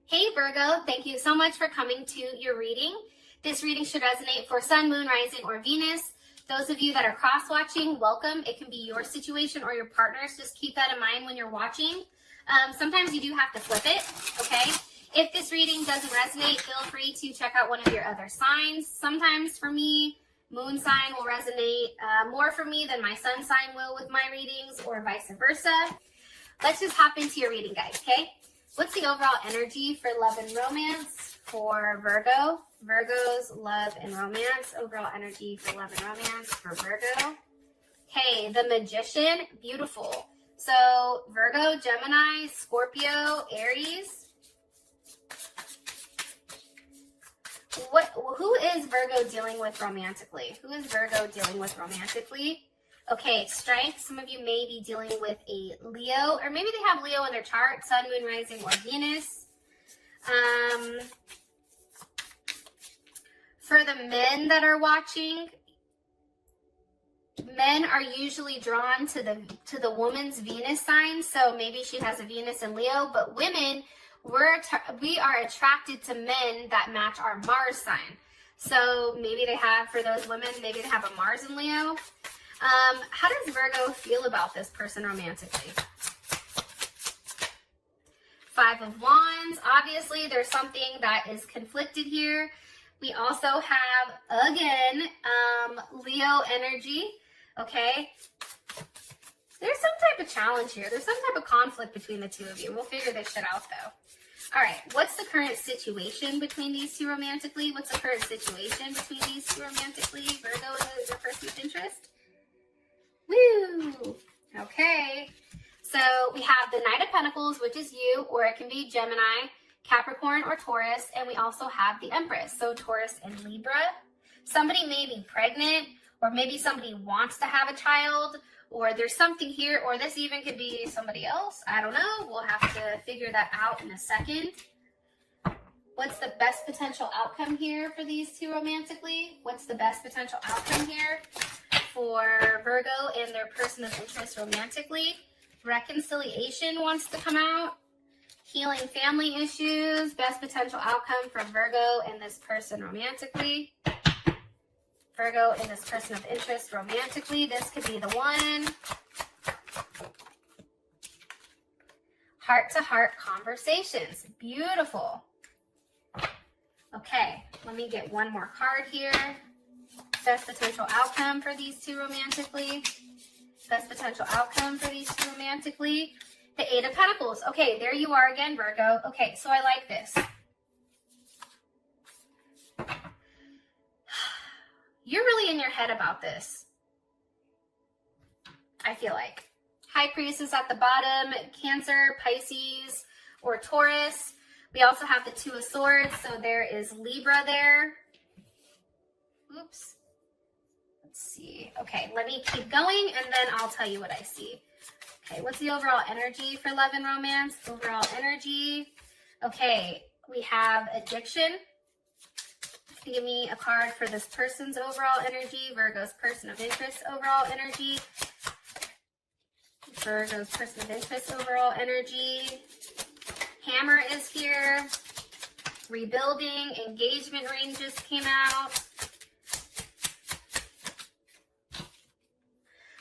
Hey Virgo, thank you so much for coming to your reading. This reading should resonate for Sun, Moon, Rising, or Venus. Those of you that are cross-watching, welcome. It can be your situation or your partner's. Just keep that in mind when you're watching. Sometimes you do have to flip it, okay? If this reading doesn't resonate, feel free to check out one of your other signs. Sometimes for me, moon sign will resonate more for me than my sun sign will with my readings, or vice versa. Let's just hop into your reading, guys, okay? What's the overall energy for love and romance for Virgo? Virgo's love and romance. Overall energy for love and romance for Virgo. Okay, the Magician. Beautiful. So Virgo, Gemini, Scorpio, Aries. Who is Virgo dealing with romantically? Who is Virgo dealing with romantically? Okay, strength. Some of you may be dealing with a Leo, or maybe they have Leo in their chart, Sun, Moon, Rising, or Venus. For the men that are watching, men are usually drawn to the woman's Venus sign, so maybe she has a Venus in Leo, but women, we are attracted to men that match our Mars sign. So maybe they have, for those women, maybe they have a Mars in Leo. How does Virgo feel about this person romantically? Five of Wands. Obviously, there's something that is conflicted here. We also have, again, Leo energy, okay? There's some type of challenge here. There's some type of conflict between the two of you. We'll figure this shit out, though. All right, what's the current situation between these two romantically? What's the current situation between these two romantically? Virgo and the person of interest? Woo! Okay, so we have the Knight of Pentacles, which is you, or it can be Gemini, Capricorn, or Taurus, and we also have the Empress, so Taurus and Libra. Somebody may be pregnant, or maybe somebody wants to have a child, or there's something here, or this even could be somebody else. I don't know. We'll have to figure that out in a second. What's the best potential outcome here for these two romantically? What's the best potential outcome here for Virgo and their person of interest romantically? Reconciliation wants to come out. Healing family issues. Best potential outcome for Virgo and this person romantically. Virgo and this person of interest romantically. This could be the one. Heart-to-heart conversations. Beautiful. Okay, let me get one more card here. Best potential outcome for these two romantically. Best potential outcome for these two romantically. The Eight of Pentacles. Okay, there you are again, Virgo. Okay, so I like this. You're really in your head about this, I feel like. High Priestess at the bottom, Cancer, Pisces, or Taurus. We also have the Two of Swords, so there is Libra there. Oops. Let's see. Okay, let me keep going, and then I'll tell you what I see. Okay, what's the overall energy for love and romance? Overall energy. Okay, we have addiction. Give me a card for this person's overall energy. Virgo's person of interest overall energy. Virgo's person of interest overall energy. Hammer is here. Rebuilding. Engagement ring just came out.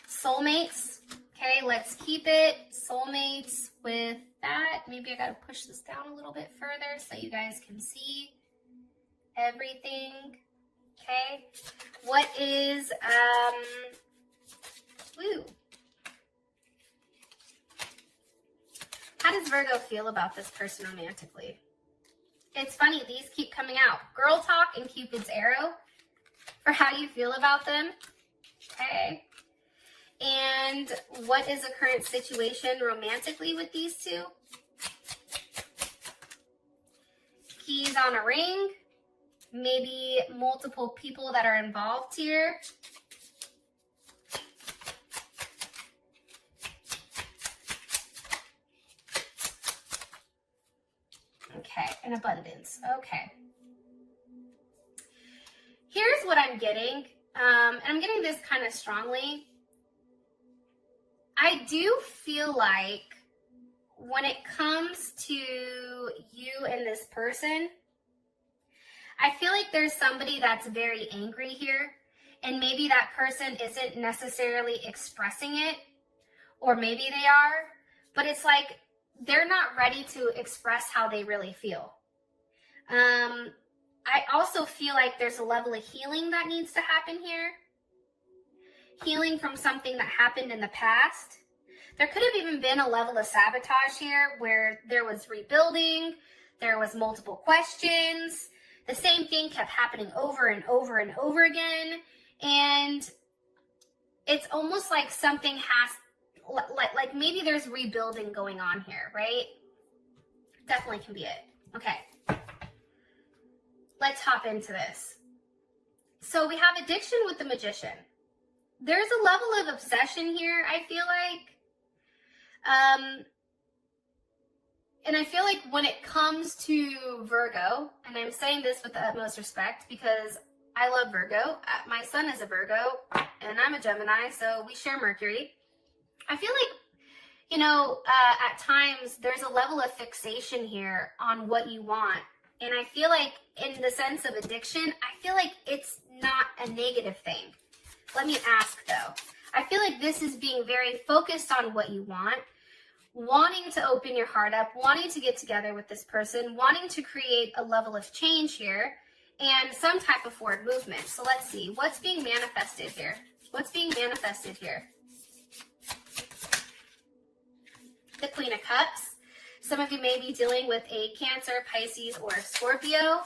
Soulmates. Okay, let's keep it. Soulmates with that. Maybe I gotta push this down a little bit further so you guys can see everything. Okay, what is how does Virgo feel about this person romantically? It's funny, these keep coming out. Girl talk and Cupid's arrow for how you feel about them. Okay, and what is the current situation romantically with these two? Keys on a ring. Maybe multiple people that are involved here. Okay, an abundance. Okay. Here's what I'm getting, and I'm getting this kind of strongly. I do feel like when it comes to you you and this person, I feel like there's somebody that's very angry here, and maybe that person isn't necessarily expressing it, or maybe they are, but it's like they're not ready to express how they really feel. I also feel like there's a level of healing that needs to happen here. Healing from something that happened in the past. There could have even been a level of sabotage here where there was rebuilding, there was multiple questions, the same thing kept happening over and over and over again, and it's almost like something has, like maybe there's rebuilding going on here, right? Definitely can be it. Okay. Let's hop into this. So we have addiction with the Magician. There's a level of obsession here, I feel like. And I feel like when it comes to Virgo, and I'm saying this with the utmost respect because I love Virgo. My son is a Virgo, and I'm a Gemini, so we share Mercury. I feel like, you know, at times there's a level of fixation here on what you want. And I feel like in the sense of addiction, I feel like it's not a negative thing. Let me ask though. I feel like this is being very focused on what you want, wanting to open your heart up, wanting to get together with this person, wanting to create a level of change here and some type of forward movement. So let's see, what's being manifested here? What's being manifested here? The Queen of Cups. Some of you may be dealing with a Cancer, Pisces, or Scorpio.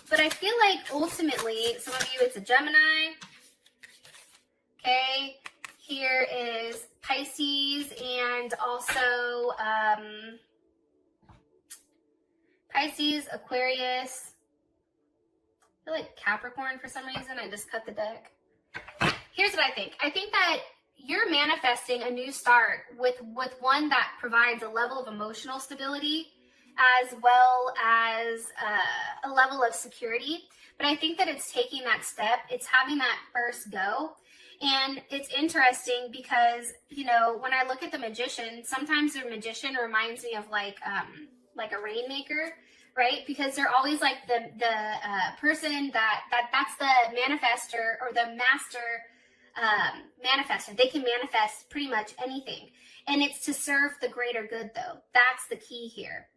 But I feel like ultimately, some of you, it's a Gemini. Okay. Here is Pisces and also Pisces, Aquarius. I feel like Capricorn for some reason. I just cut the deck. Here's what I think. I think that you're manifesting a new start with one that provides a level of emotional stability as well as a level of security. But I think that it's taking that step. It's having that first go. And it's interesting because, you know, when I look at the Magician, sometimes the Magician reminds me of like a rainmaker, right? Because they're always like the person that's the manifester or the master manifester. They can manifest pretty much anything. And it's to serve the greater good though. That's the key here.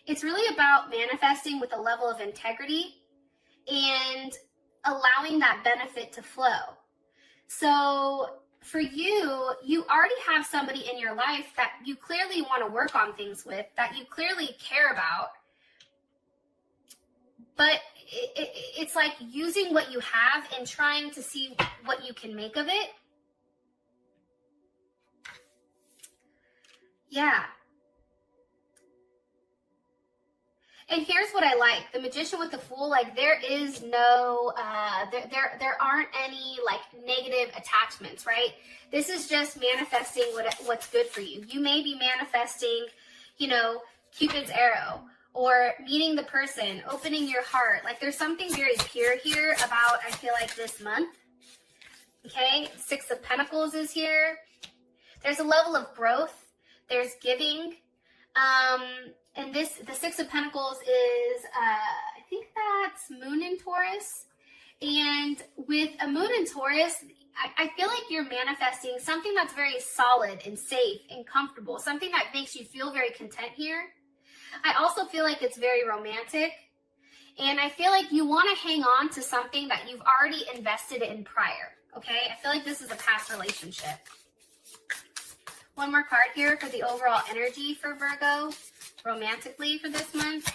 It's really about manifesting with a level of integrity and allowing that benefit to flow. So for you, you already have somebody in your life that you clearly want to work on things with, that you clearly care about. But it's like using what you have and trying to see what you can make of it. Yeah. And here's what I like. The Magician with the Fool, like there is no, there aren't any like negative attachments, right? This is just manifesting what's good for you. You may be manifesting, you know, Cupid's arrow, or meeting the person, opening your heart. Like there's something very pure here about, I feel like, this month. Okay, Six of Pentacles is here. There's a level of growth. There's giving. And the Six of Pentacles is, I think that's Moon in Taurus. And with a Moon in Taurus, I feel like you're manifesting something that's very solid and safe and comfortable. Something that makes you feel very content here. I also feel like it's very romantic. And I feel like you want to hang on to something that you've already invested in prior. Okay? I feel like this is a past relationship. One more card here for the overall energy for Virgo, romantically for this month.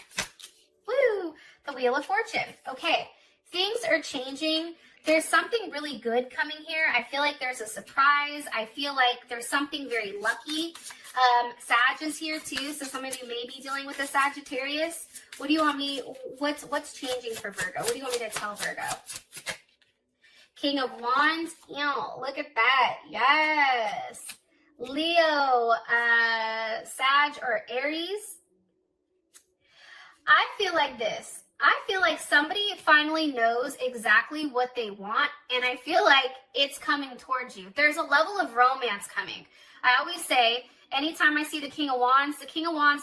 Woo! The Wheel of Fortune. Okay, things are changing. There's something really good coming here. I feel like there's a surprise. I feel like there's something very lucky. Sag is here too, so some of you may be dealing with a Sagittarius. What do you want me, what's changing for Virgo? What do you want me to tell Virgo? King of Wands. Ew, look at that. Yes. Leo, Sag, or Aries. I feel like this. I feel like somebody finally knows exactly what they want, and I feel like it's coming towards you. There's a level of romance coming. I always say, Anytime I see the King of Wands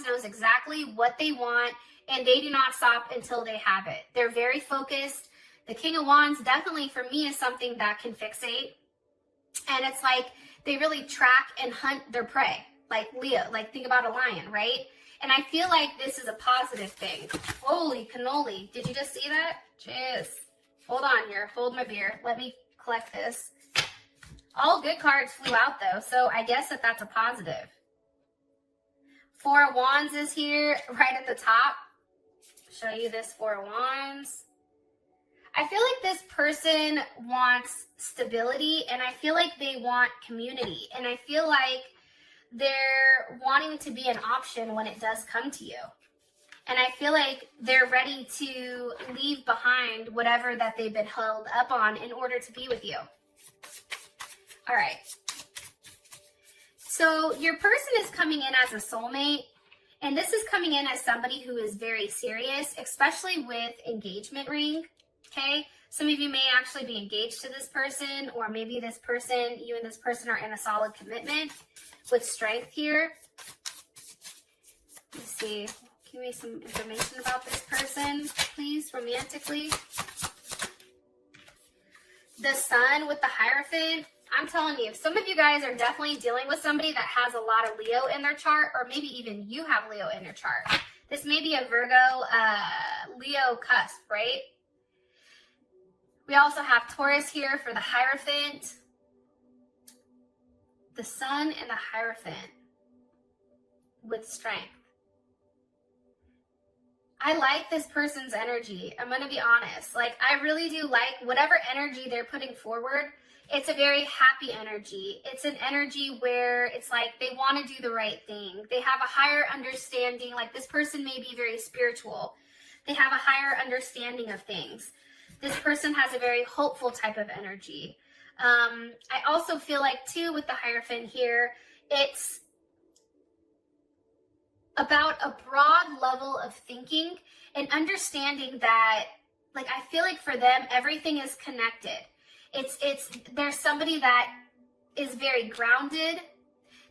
knows exactly what they want, and they do not stop until they have it. They're very focused. The King of Wands definitely for me is something that can fixate. And it's like they really track and hunt their prey. Like Leo, like think about a lion, right? And I feel like this is a positive thing. Holy cannoli. Did you just see that? Jeez. Hold on here. Hold my beer. Let me collect this. All good cards flew out though, so I guess that's a positive. Four of Wands is here right at the top. Show you this Four of Wands. I feel like this person wants stability, and I feel like they want community, and I feel like they're wanting to be an option when it does come to you. And I feel like they're ready to leave behind whatever that they've been held up on in order to be with you. All right. So your person is coming in as a soulmate, and this is coming in as somebody who is very serious, especially with engagement ring, okay? Some of you may actually be engaged to this person, or maybe this person, you and this person are in a solid commitment with strength here. Let's see. Give me some information about this person, please, romantically. The Sun with the Hierophant. I'm telling you, some of you guys are definitely dealing with somebody that has a lot of Leo in their chart, or maybe even you have Leo in your chart. This may be a Virgo, Leo cusp, right? We also have Taurus here for the Hierophant. The Sun and the Hierophant with strength. I like this person's energy. I'm going to be honest. Like, I really do like whatever energy they're putting forward. It's a very happy energy. It's an energy where it's like they want to do the right thing. They have a higher understanding. Like, this person may be very spiritual. They have a higher understanding of things. This person has a very hopeful type of energy. I also feel like, too, with the Hierophant here, it's about a broad level of thinking and understanding that, like, I feel like for them, everything is connected. There's somebody that is very grounded,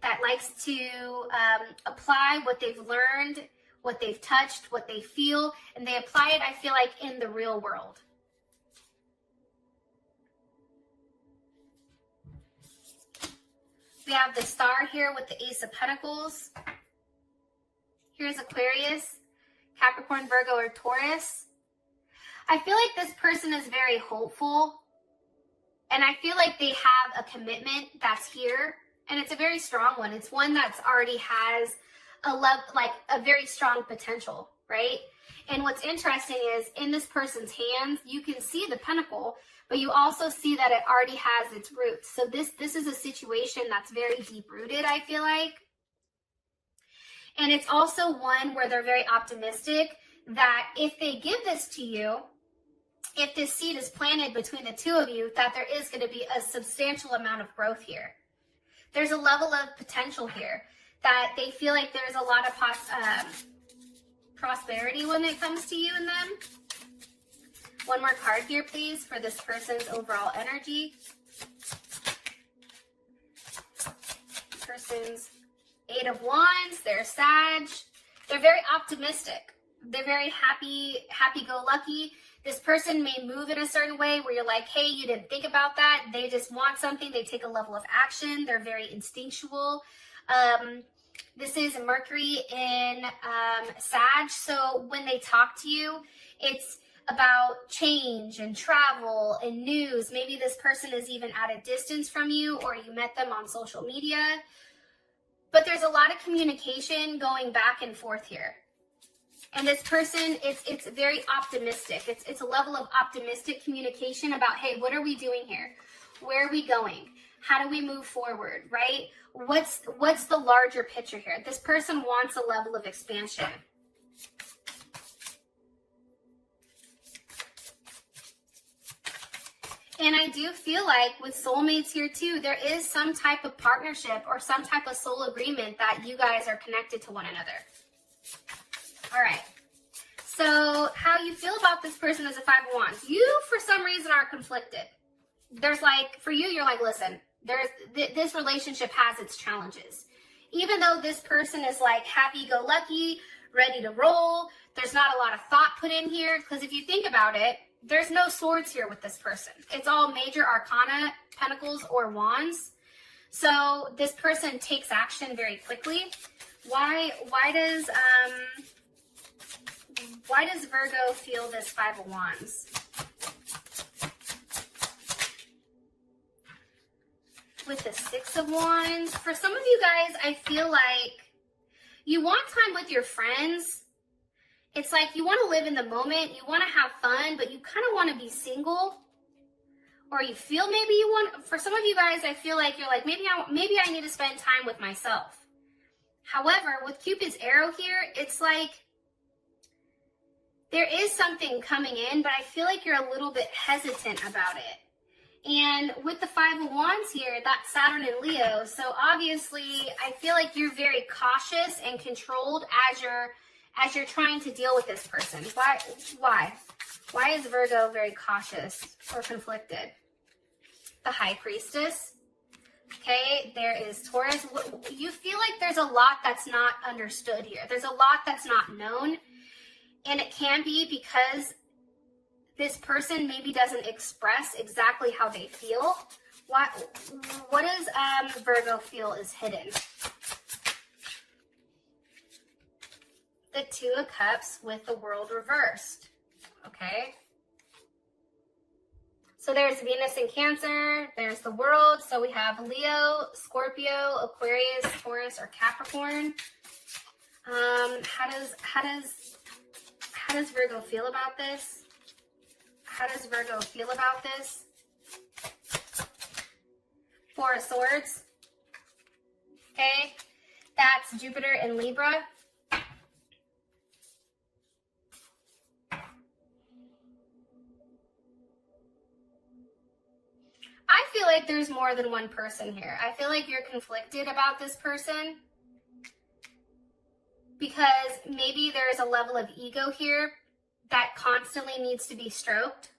that likes to apply what they've learned, what they've touched, what they feel, and they apply it, I feel like, in the real world. We have the Star here with the Ace of Pentacles. Here's Aquarius, Capricorn, Virgo, or Taurus. I feel like this person is very hopeful, and I feel like they have a commitment that's here, and it's a very strong one. It's one that's already has a very strong potential, right? And what's interesting is in this person's hands, you can see the pentacle, but you also see that it already has its roots. So this is a situation that's very deep-rooted, I feel like. And it's also one where they're very optimistic that if they give this to you, if this seed is planted between the two of you, that there is going to be a substantial amount of growth here. There's a level of potential here that they feel like there's a lot of prosperity when it comes to you and them. One more card here, please, for this person's overall energy. Person's Eight of Wands, they're Sag. They're very optimistic. They're very happy-go-lucky. This person may move in a certain way where you're like, hey, you didn't think about that. They just want something. They take a level of action. They're very instinctual. This is Mercury in Sag. So when they talk to you, it's about change and travel and news. Maybe this person is even at a distance from you, or you met them on social media. But there's a lot of communication going back and forth here. And this person, it's very optimistic. It's a level of optimistic communication about, hey, what are we doing here? Where are we going? How do we move forward, right? What's the larger picture here? This person wants a level of expansion. And I do feel like with soulmates here too, there is some type of partnership or some type of soul agreement that you guys are connected to one another. All right. So how you feel about this person is a Five of Wands. You, for some reason, are conflicted. There's like, for you, you're like, listen, this relationship has its challenges. Even though this person is like happy-go-lucky, ready to roll, there's not a lot of thought put in here, because if you think about it, there's no swords here with this person. It's all major arcana, pentacles, or wands. So this person takes action very quickly. Why does Virgo feel this Five of Wands? With the Six of Wands, for some of you guys, I feel like you want time with your friends. It's like you want to live in the moment, you want to have fun, but you kind of want to be single. Or you feel maybe you want, for some of you guys, I feel like you're like, maybe I need to spend time with myself. However, with Cupid's arrow here, it's like there is something coming in, but I feel like you're a little bit hesitant about it. And with the Five of Wands here, that's Saturn and Leo. So obviously, I feel like you're very cautious and controlled as you're trying to deal with this person. Why? Why is Virgo very cautious or conflicted? The High Priestess. Okay, there is Taurus. You feel like there's a lot that's not understood here. There's a lot that's not known. And it can be because this person maybe doesn't express exactly how they feel. What does Virgo feel is hidden? The Two of Cups with the World reversed. Okay. So there's Venus in Cancer. There's the World. So we have Leo, Scorpio, Aquarius, Taurus, or Capricorn. How does Virgo feel about this? How does Virgo feel about this? Four of Swords. Okay. That's Jupiter in Libra. I feel like there's more than one person here. I feel like you're conflicted about this person because maybe there's a level of ego here that constantly needs to be stroked.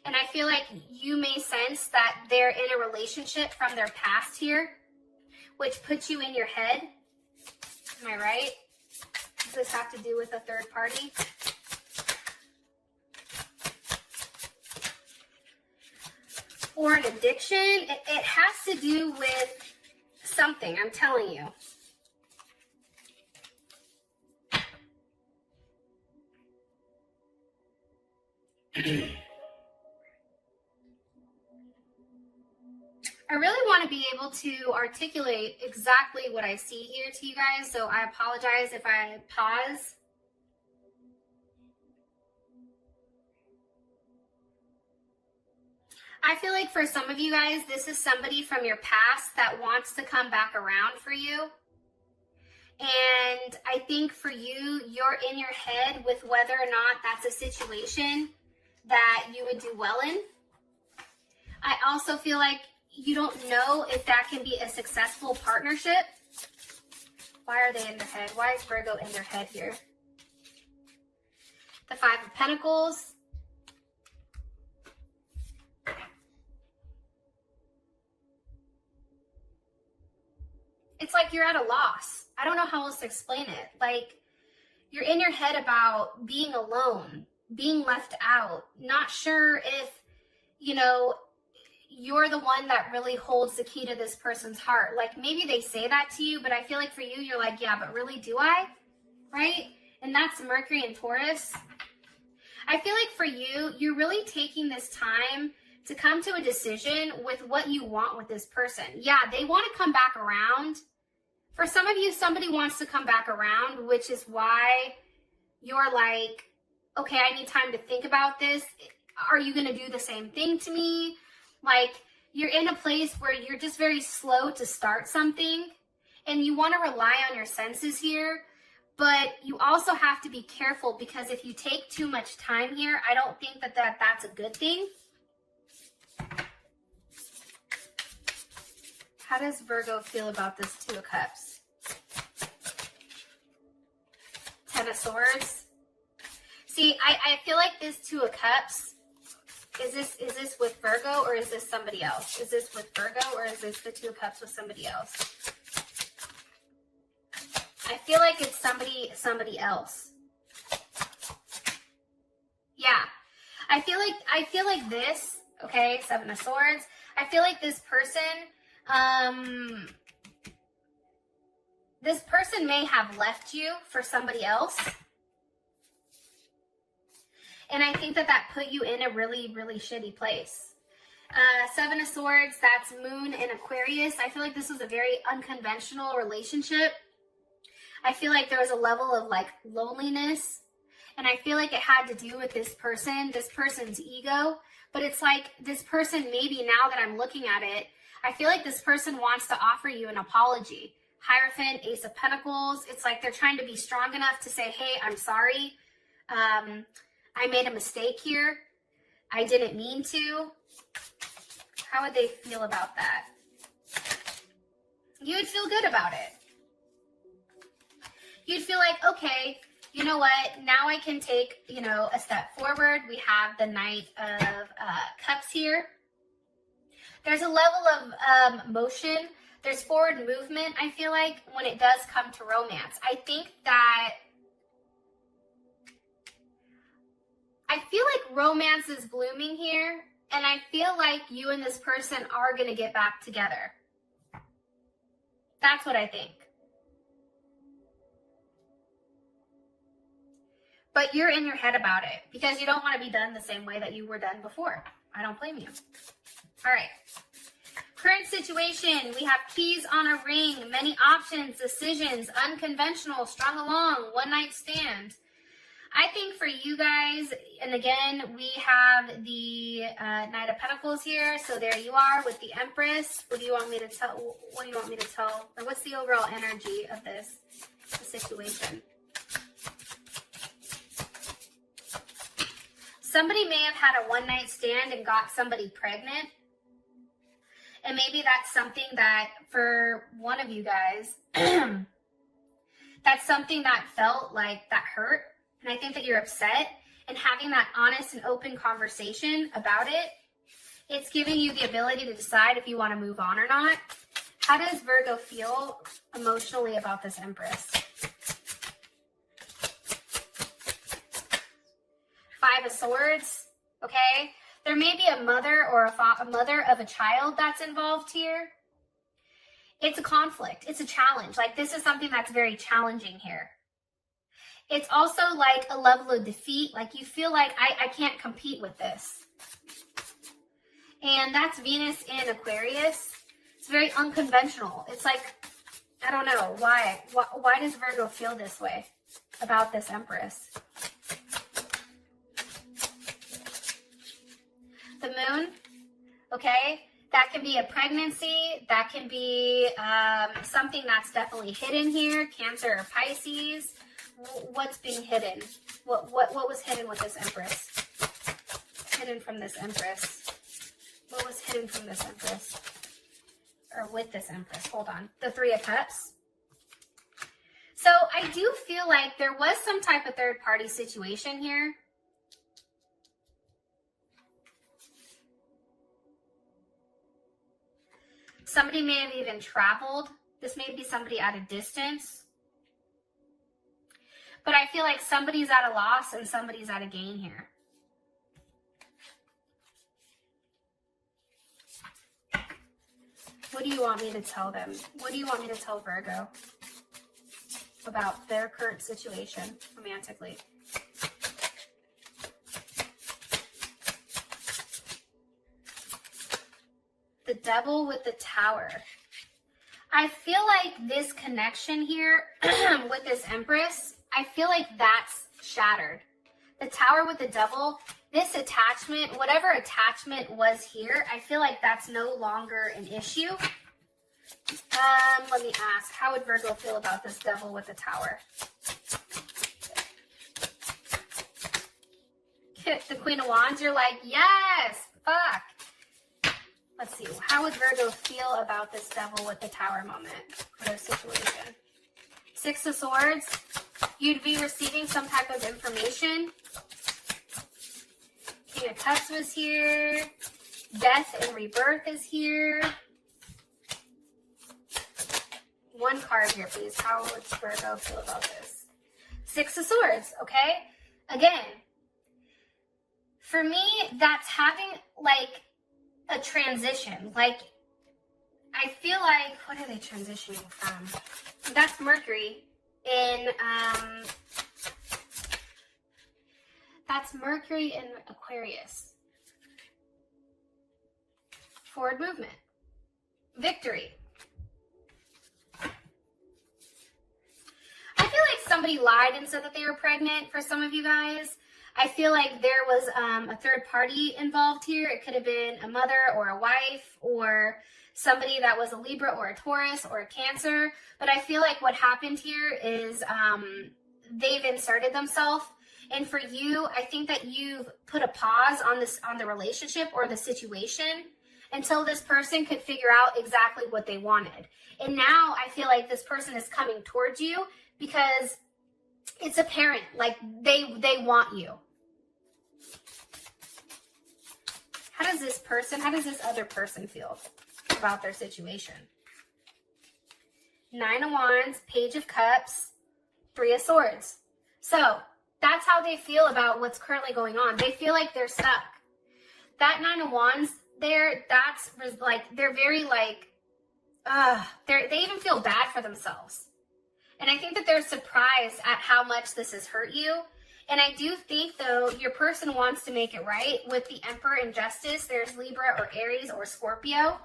And I feel like you may sense that they're in a relationship from their past here, which puts you in your head. Am I right? Does this have to do with a third party? Or an addiction? It has to do with something, I'm telling you. I really want to be able to articulate exactly what I see here to you guys, so I apologize if I pause. I feel like for some of you guys, this is somebody from your past that wants to come back around for you. And I think for you, you're in your head with whether or not that's a situation that you would do well in. I also feel like you don't know if that can be a successful partnership. Why are they in their head? Why is Virgo in their head here? The Five of Pentacles. It's like you're at a loss. I don't know how else to explain it. Like, you're in your head about being alone, being left out, not sure if, you know, you're the one that really holds the key to this person's heart. Like, maybe they say that to you, but I feel like for you, you're like, yeah, but really, do I? Right? And that's Mercury and Taurus. I feel like for you, you're really taking this time to come to a decision with what you want with this person. Yeah, they want to come back around. For some of you, somebody wants to come back around, which is why you're like, okay, I need time to think about this. Are you going to do the same thing to me? Like, you're in a place where you're just very slow to start something, and you want to rely on your senses here, but you also have to be careful, because if you take too much time here, I don't think that that's a good thing. How does Virgo feel about this Two of Cups? Ten of Swords. See, I feel like this Two of Cups, is this with Virgo or is this somebody else? Is this with Virgo or is this the Two of Cups with somebody else? I feel like it's somebody else. Yeah. I feel like this, okay, Seven of Swords. I feel like this person may have left you for somebody else. And I think that put you in a really, really shitty place. Seven of Swords, that's Moon in Aquarius. I feel like this was a very unconventional relationship. I feel like there was a level of like loneliness. And I feel like it had to do with this person's ego. But it's like this person, maybe now that I'm looking at it, I feel like this person wants to offer you an apology. Hierophant, Ace of Pentacles. It's like they're trying to be strong enough to say, hey, I'm sorry. I made a mistake here. I didn't mean to. How would they feel about that? You would feel good about it. You'd feel like, okay, you know what? Now I can take, a step forward. We have the Knight of Cups here. There's a level of motion. There's forward movement, I feel like, when it does come to romance. I feel like romance is blooming here, and I feel like you and this person are going to get back together. That's what I think. But you're in your head about it because you don't want to be done the same way that you were done before. I don't blame you. All right. Current situation, we have keys on a ring, many options, decisions, unconventional, strung along, one night stand. I think for you guys, and again, we have the Knight of Pentacles here. So there you are with the Empress. What do you want me to tell? What do you want me to tell? Or what's the overall energy of this situation? Somebody may have had a one night stand and got somebody pregnant. And maybe that's something that for one of you guys, that's something that felt like that hurt. And I think that you're upset, and having that honest and open conversation about it, it's giving you the ability to decide if you want to move on or not. How does Virgo feel emotionally about this Empress? Five of Swords, okay? There may be a mother or a mother of a child that's involved here. It's a conflict. It's a challenge. Like, this is something that's very challenging here. It's also like a level of defeat. Like, you feel like, I can't compete with this. And that's Venus in Aquarius. It's very unconventional. It's like, I don't know. Why does Virgo feel this way about this Empress? The Moon, okay? That can be a pregnancy. That can be something that's definitely hidden here. Cancer or Pisces. What's being hidden? What was hidden with this Empress? Hidden from this Empress. What was hidden from this Empress? Or with this Empress? Hold on. The Three of Cups. So I do feel like there was some type of third party situation here. Somebody may have even traveled. This may be somebody at a distance. But I feel like somebody's at a loss and somebody's at a gain here. What do you want me to tell them? What do you want me to tell Virgo about their current situation romantically? The Devil with the Tower. I feel like this connection here with this Empress, I feel like that's shattered. The Tower with the Devil, this attachment, whatever attachment was here, I feel like that's no longer an issue. Let me ask, how would Virgo feel about this Devil with the Tower? The Queen of Wands, you're like, yes, fuck. Let's see, how would Virgo feel about this Devil with the Tower moment or their situation? Six of Swords, you'd be receiving some type of information. King of Cups was here. Death and rebirth is here. One card here, please. How would Virgo feel about this? Six of Swords, okay? Again, for me, that's having like a transition. Like, I feel like, what are they transitioning from? That's Mercury in, that's Mercury in Aquarius. Forward movement. Victory. I feel like somebody lied and said that they were pregnant for some of you guys. I feel like there was a third party involved here. It could have been a mother or a wife or somebody that was a Libra or a Taurus or a Cancer. But I feel like what happened here is they've inserted themselves. And for you, I think that you've put a pause on the relationship or the situation until this person could figure out exactly what they wanted. And now I feel like this person is coming towards you because it's apparent, like they want you. How does this other person feel about their situation? Nine of Wands, Page of Cups, Three of Swords. So that's how they feel about what's currently going on. They feel like they're stuck. That Nine of Wands there, that's like, they're very like, they even feel bad for themselves. And I think that they're surprised at how much this has hurt you. And I do think, though, your person wants to make it right. With the Emperor in Justice, there's Libra or Aries or Scorpio.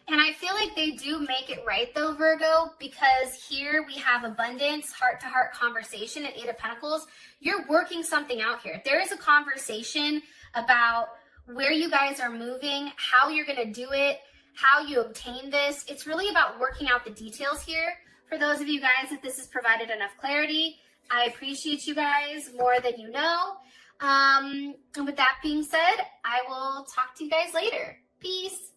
And I feel like they do make it right, though, Virgo, because here we have abundance, heart-to-heart conversation at Eight of Pentacles. You're working something out here. There is a conversation about where you guys are moving, how you're going to do it, how you obtain this. It's really about working out the details here. For those of you guys that this has provided enough clarity, I appreciate you guys more than you know. And with that being said, I will talk to you guys later. Peace.